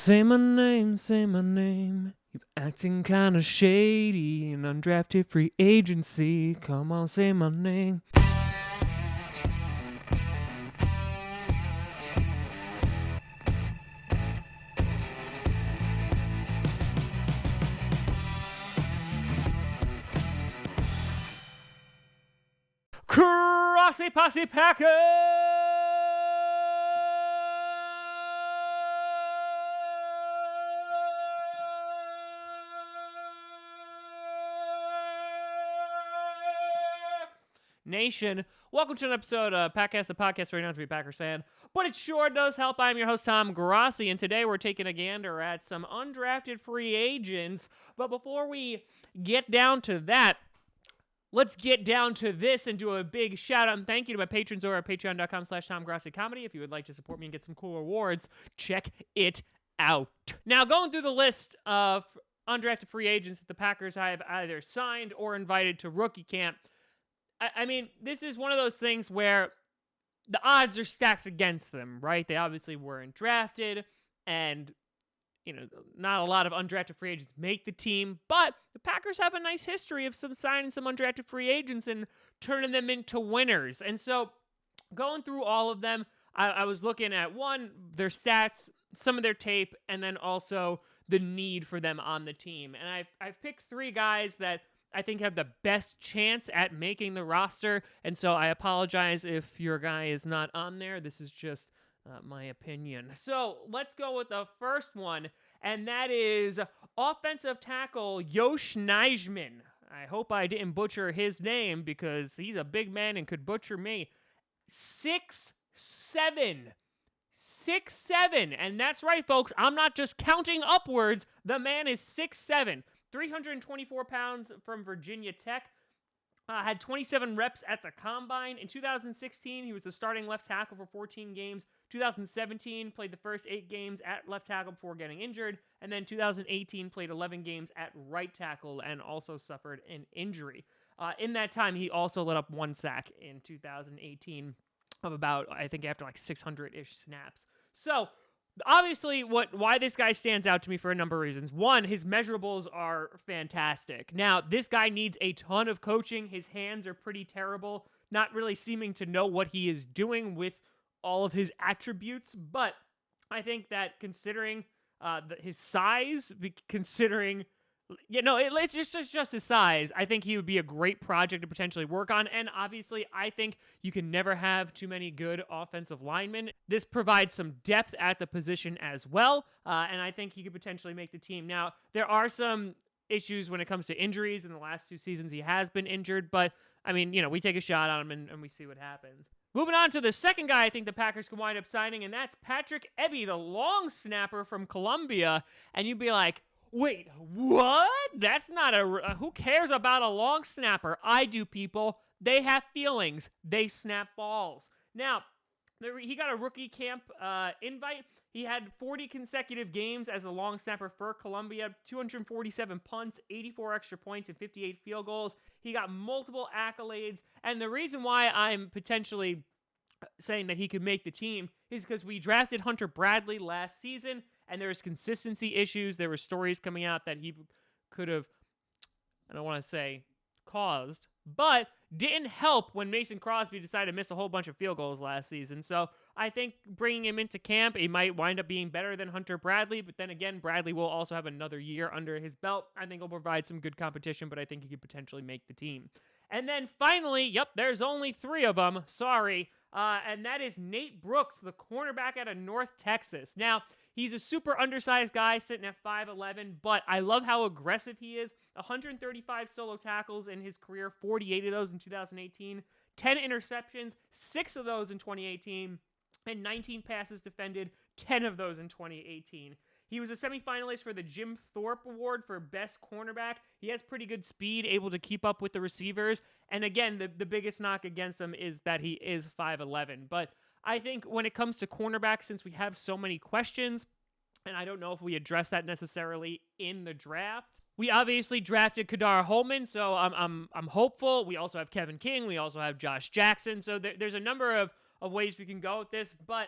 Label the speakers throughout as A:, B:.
A: Say my name, say my name. You're acting kinda shady. An undrafted free agency. Come on, say my name. Grossi Posse Packers! Nation, welcome to an episode of Packcast, a podcast where you don't have to be a Packers fan, but it sure does help. I'm your host, Tom Grossi, and today we're taking a gander at some undrafted free agents. But before we get down to that, let's get down to this and do a big shout out and thank you to my patrons over at patreon.com/TomGrossiComedy. If you would like to support me and get some cool rewards, check it out. Now, going through the list of undrafted free agents that the Packers have either signed or invited to rookie camp, I mean, this is one of those things where the odds are stacked against them, right? They obviously weren't drafted, and, you know, not a lot of undrafted free agents make the team, but the Packers have a nice history of signing some undrafted free agents and turning them into winners. And so, going through all of them, I was looking at, one, their stats, some of their tape, and then also the need for them on the team. And I've picked three guys that I think have the best chance at making the roster, and so I apologize if your guy is not on there. This is just my opinion. So let's go with the first one, and that is offensive tackle Yosh Nijman. I hope I didn't butcher his name because he's a big man and could butcher me. 6'7". 6'7", and that's right, folks. I'm not just counting upwards. The man is 6'7". 324 pounds from Virginia Tech. Had 27 reps at the Combine. In 2016, he was the starting left tackle for 14 games. 2017, played the first 8 games at left tackle before getting injured. And then 2018, played 11 games at right tackle and also suffered an injury. In that time, he also let up 1 sack in 2018 of about, I think, after like 600-ish snaps. So, obviously, why this guy stands out to me for a number of reasons. One, his measurables are fantastic. Now, this guy needs a ton of coaching. His hands are pretty terrible, not really seeming to know what he is doing with all of his attributes. But I think that considering his size, considering... it's just his size. I think he would be a great project to potentially work on. And obviously, I think you can never have too many good offensive linemen. This provides some depth at the position as well. And I think he could potentially make the team. Now, there are some issues when it comes to injuries. In the last 2 seasons, he has been injured. But, I mean, we take a shot on him and we see what happens. Moving on to the second guy I think the Packers can wind up signing, and that's Patrick Ebby, the long snapper from Columbia. And you'd be like, wait, what? That's not who cares about a long snapper? I do, people. They have feelings. They snap balls. Now, he got a rookie camp invite. He had 40 consecutive games as a long snapper for Columbia, 247 punts, 84 extra points, and 58 field goals. He got multiple accolades, and the reason why I'm potentially saying that he could make the team is because we drafted Hunter Bradley last season, and there was consistency issues. There were stories coming out that he could have, I don't want to say caused, but didn't help when Mason Crosby decided to miss a whole bunch of field goals last season. So I think bringing him into camp, he might wind up being better than Hunter Bradley. But then again, Bradley will also have another year under his belt. I think he'll provide some good competition, but I think he could potentially make the team. And then finally, there's only 3 of them. Sorry. And that is Nate Brooks, the cornerback out of North Texas. Now, he's a super undersized guy sitting at 5'11", but I love how aggressive he is. 135 solo tackles in his career, 48 of those in 2018, 10 interceptions, 6 of those in 2018, and 19 passes defended, 10 of those in 2018. He was a semifinalist for the Jim Thorpe Award for Best Cornerback. He has pretty good speed, able to keep up with the receivers. And again, the biggest knock against him is that he is 5'11". But I think when it comes to cornerback, since we have so many questions, and I don't know if we address that necessarily in the draft, we obviously drafted Kadar Holman, so I'm hopeful. We also have Kevin King. We also have Josh Jackson. So there's a number of of ways we can go with this, but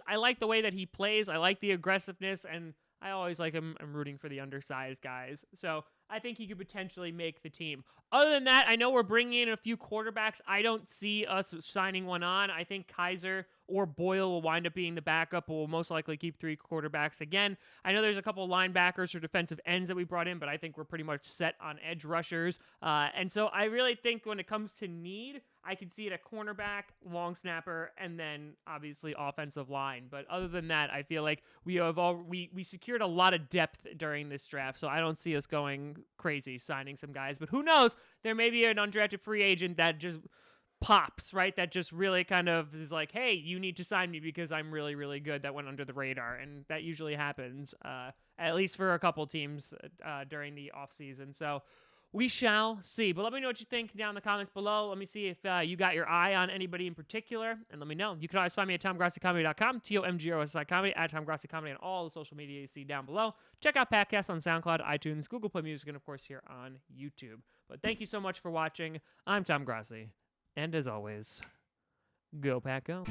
A: I like the way that he plays. I like the aggressiveness, and I always like him. I'm rooting for the undersized guys. So I think he could potentially make the team. Other than that, I know we're bringing in a few quarterbacks. I don't see us signing one on. I think Kaiser or Boyle will wind up being the backup, but we'll most likely keep 3 quarterbacks again. I know there's a couple of linebackers or defensive ends that we brought in, but I think we're pretty much set on edge rushers. And so I really think when it comes to need, I can see it at cornerback, long snapper, and then obviously offensive line. But other than that, I feel like we secured a lot of depth during this draft, so I don't see us going crazy signing some guys. But who knows? There may be an undrafted free agent that just pops, right? That just really kind of is like, hey, you need to sign me because I'm really, really good. That went under the radar, and that usually happens, at least for a couple teams during the offseason. So we shall see. But let me know what you think down in the comments below. Let me see if you got your eye on anybody in particular, and let me know. You can always find me at TomGrossiComedy.com, TOMGROSI Comedy, at TomGrossiComedy on all the social media you see down below. Check out podcasts on SoundCloud, iTunes, Google Play Music, and of course here on YouTube. But thank you so much for watching. I'm Tom Grossi, and as always, go Pack Go.